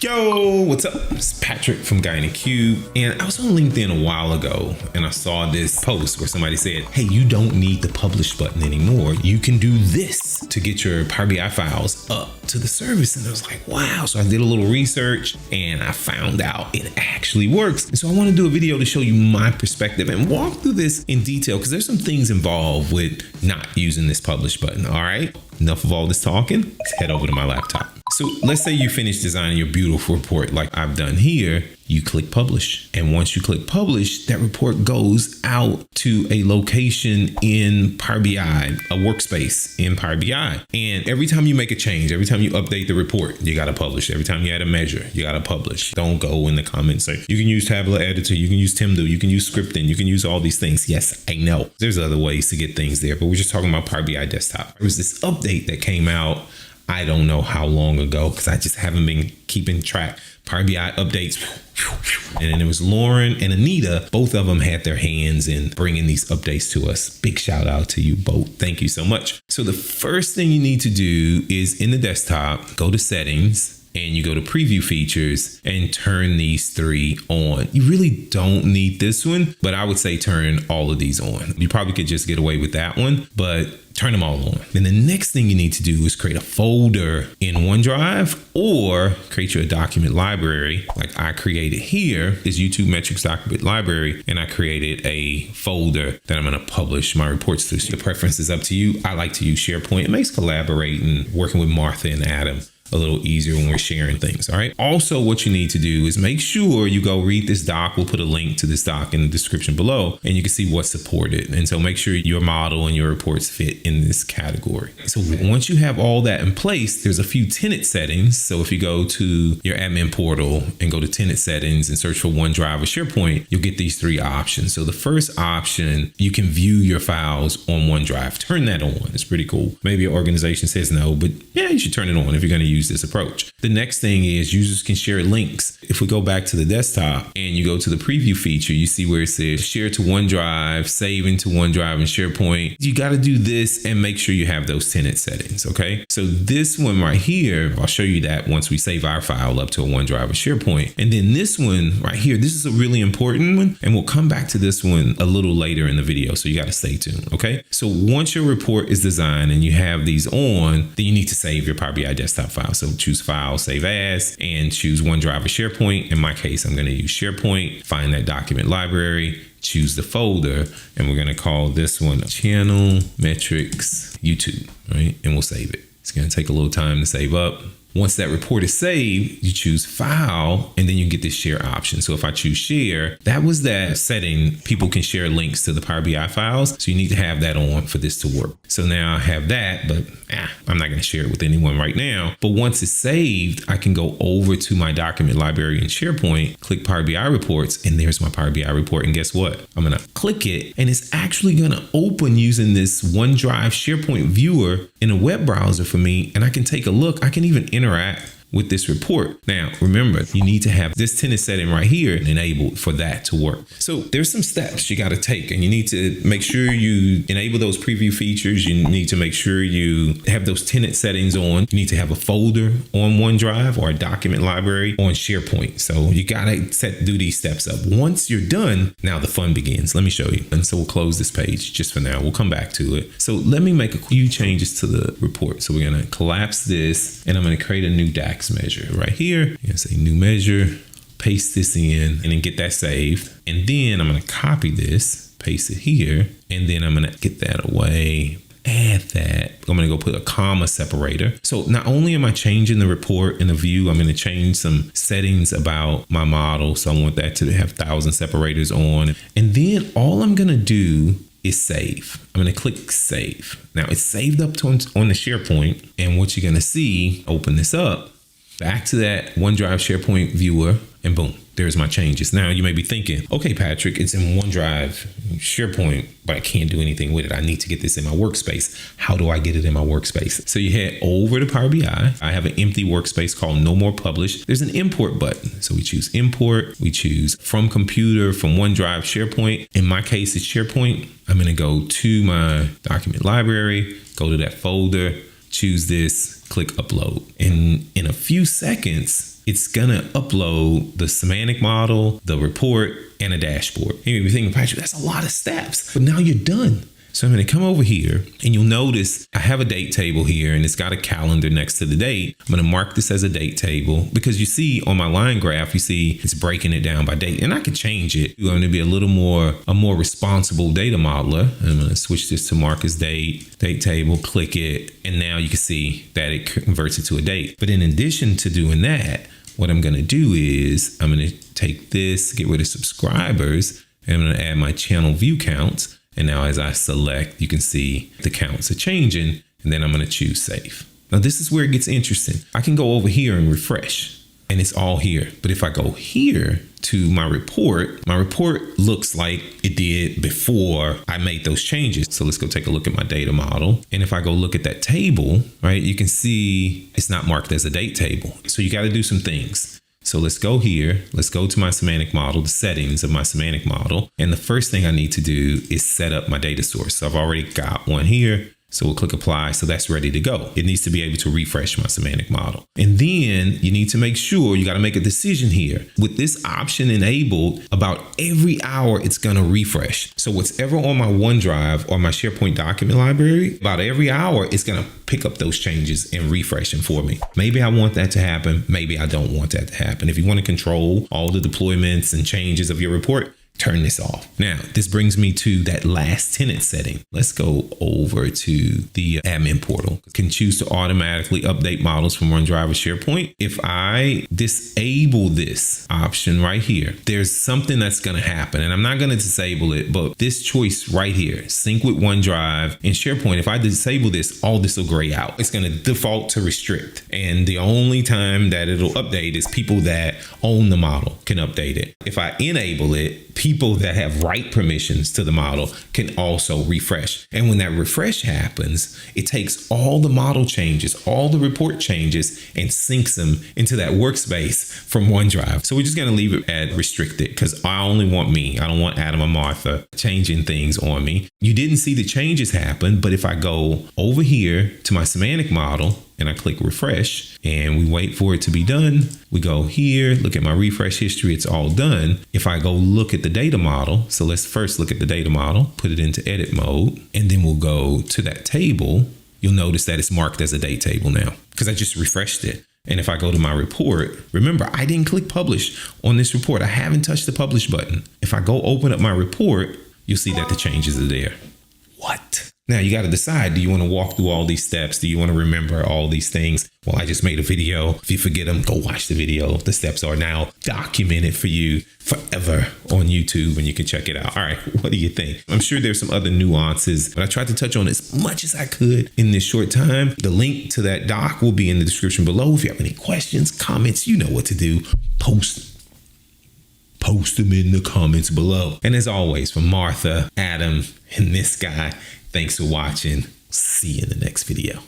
Yo, what's up? It's Patrick from Guy in the Cube, and I was on LinkedIn a while ago and I saw this post where somebody said, hey, you don't need the publish button anymore. You can do this to get your Power BI files up to the service. And I was like, wow. So I did a little research and I found out it actually works. And so I want to do a video to show you my perspective and walk through this in detail because there's some things involved with not using this publish button. All right, enough of all this talking. Let's head over to my laptop. So let's say you finish designing your beautiful report like I've done here. You click publish. And once you click publish, that report goes out to a location in Power BI, a workspace in Power BI. And every time you make a change, every time you update the report, you got to publish. Every time you add a measure, you got to publish. Don't go in the comments say, you can use Tableau Editor, you can use Timdo, you can use Scripting, you can use all these things. Yes, I know. There's other ways to get things there, but we're just talking about Power BI desktop. There was this update that came out, I don't know how long ago, because I just haven't been keeping track. Power BI updates. And then there was Lauren and Anita. Both of them had their hands in bringing these updates to us. Big shout out to you both. Thank you so much. So the first thing you need to do is in the desktop, go to settings. And you go to preview features and turn these three on. You really don't need this one, but I would say turn all of these on. You probably could just get away with that one, but turn them all on. Then the next thing you need to do is create a folder in OneDrive or create your document library. Like I created here is YouTube Metrics Document Library, and I created a folder that I'm going to publish my reports to. So the preference is up to you. I like to use SharePoint. It makes collaborating, working with Martha and Adam a little easier when we're sharing things. All right. Also, what you need to do is make sure you go read this doc. We'll put a link to this doc in the description below, and you can see what's supported. And so make sure your model and your reports fit in this category. So once you have all that in place, there's a few tenant settings. So if you go to your admin portal and go to tenant settings and search for OneDrive or SharePoint, you'll get these three options. So the first option, you can view your files on OneDrive. Turn that on. It's pretty cool. Maybe your organization says no, but yeah, you should turn it on if you're going to use this approach. The next thing is users can share links. If we go back to the desktop and you go to the preview feature, you see where it says share to OneDrive, save into OneDrive and SharePoint. You got to do this and make sure you have those tenant settings. Okay. So this one right here, I'll show you that once we save our file up to a OneDrive or SharePoint. And then this one right here, this is a really important one. And we'll come back to this one a little later in the video. So you got to stay tuned. Okay. So once your report is designed and you have these on, then you need to save your Power BI desktop file. So choose File, Save As, and choose OneDrive or SharePoint. In my case, I'm going to use SharePoint. Find that document library, choose the folder, and we're going to call this one Channel Metrics YouTube, right? And we'll save it. It's going to take a little time to save up. Once that report is saved, you choose File, and then you get this share option. So if I choose share, that was that setting. People can share links to the Power BI files. So you need to have that on for this to work. So now I have that, but I'm not going to share it with anyone right now. But once it's saved, I can go over to my document library in SharePoint, click Power BI reports, and there's my Power BI report. And guess what? I'm going to click it, and it's actually going to open using this OneDrive SharePoint viewer in a web browser for me. And I can take a look. I can even interact with this report. Now, remember, you need to have this tenant setting right here enabled for that to work. So there's some steps you got to take, and you need to make sure you enable those preview features. You need to make sure you have those tenant settings on. You need to have a folder on OneDrive or a document library on SharePoint. So you got to do these steps up. Once you're done, now the fun begins. Let me show you. And so we'll close this page just for now. We'll come back to it. So let me make a few changes to the report. So we're going to collapse this, and I'm going to create a new DAX measure right here. You're gonna say new measure, paste this in, and then get that saved. And then I'm gonna copy this, paste it here, and then I'm gonna get that away, add that. I'm gonna go put a comma separator. So not only am I changing the report in the view, I'm gonna change some settings about my model. So I want that to have 1,000 separators on. And then all I'm gonna do is save. I'm going to click save. Now it's saved up on the SharePoint. And what you're going to see, open this up, back to that OneDrive SharePoint viewer, and boom, there's my changes. Now you may be thinking, okay, Patrick, it's in OneDrive SharePoint, but I can't do anything with it. I need to get this in my workspace. How do I get it in my workspace? So you head over to Power BI. I have an empty workspace called No More Publish. There's an import button. So we choose import. We choose from computer, from OneDrive, SharePoint. In my case, it's SharePoint. I'm going to go to my document library, go to that folder, choose this, click upload. And in a few seconds, it's gonna upload the semantic model, the report, and a dashboard. And you're thinking, Patrick, that's a lot of steps, but now you're done. So I'm going to come over here and you'll notice I have a date table here and it's got a calendar next to the date. I'm going to mark this as a date table because you see on my line graph, you see it's breaking it down by date, and I could change it. I'm going to be a more responsible data modeler. I'm going to switch this to mark as date table, click it. And now you can see that it converts it to a date. But in addition to doing that, what I'm going to do is I'm going to take this, get rid of subscribers, and I'm going to add my channel view counts. And now as I select, you can see the counts are changing, and then I'm going to choose save. Now this is where it gets interesting. I can go over here and refresh and it's all here. But if I go here to my report looks like it did before I made those changes. So let's go take a look at my data model. And if I go look at that table, right, you can see it's not marked as a date table. So you got to do some things. So let's go here. Let's go to my semantic model, the settings of my semantic model. And the first thing I need to do is set up my data source. So I've already got one here. So we'll click apply. So that's ready to go. It needs to be able to refresh my semantic model. And then you need to make sure you got to make a decision here. With this option enabled, about every hour, it's going to refresh. So what's ever on my OneDrive or my SharePoint document library, about every hour, it's going to pick up those changes and refresh them for me. Maybe I want that to happen. Maybe I don't want that to happen. If you want to control all the deployments and changes of your report, turn this off. Now, this brings me to that last tenant setting. Let's go over to the admin portal. You can choose to automatically update models from OneDrive or SharePoint. If I disable this option right here, there's something that's going to happen, and I'm not going to disable it, but this choice right here, sync with OneDrive and SharePoint, if I disable this, all this will gray out. It's going to default to restrict. And the only time that it'll update is people that own the model can update it. If I enable it, people that have write permissions to the model can also refresh. And when that refresh happens, it takes all the model changes, all the report changes, and syncs them into that workspace from OneDrive. So we're just going to leave it at restricted because I only want me. I don't want Adam or Martha changing things on me. You didn't see the changes happen, but if I go over here to my semantic model, and I click refresh and we wait for it to be done. We go here, look at my refresh history. It's all done. If I go look at the data model, so let's first look at the data model, put it into edit mode, and then we'll go to that table. You'll notice that it's marked as a date table now because I just refreshed it. And if I go to my report, remember, I didn't click publish on this report. I haven't touched the publish button. If I go open up my report, you'll see that the changes are there. What? Now you got to decide, do you want to walk through all these steps? Do you want to remember all these things? Well, I just made a video. If you forget them, go watch the video. The steps are now documented for you forever on YouTube and you can check it out. All right, what do you think? I'm sure there's some other nuances, but I tried to touch on as much as I could in this short time. The link to that doc will be in the description below. If you have any questions, comments, you know what to do. Post them in the comments below. And as always, from Martha, Adam, and this guy, thanks for watching. See you in the next video.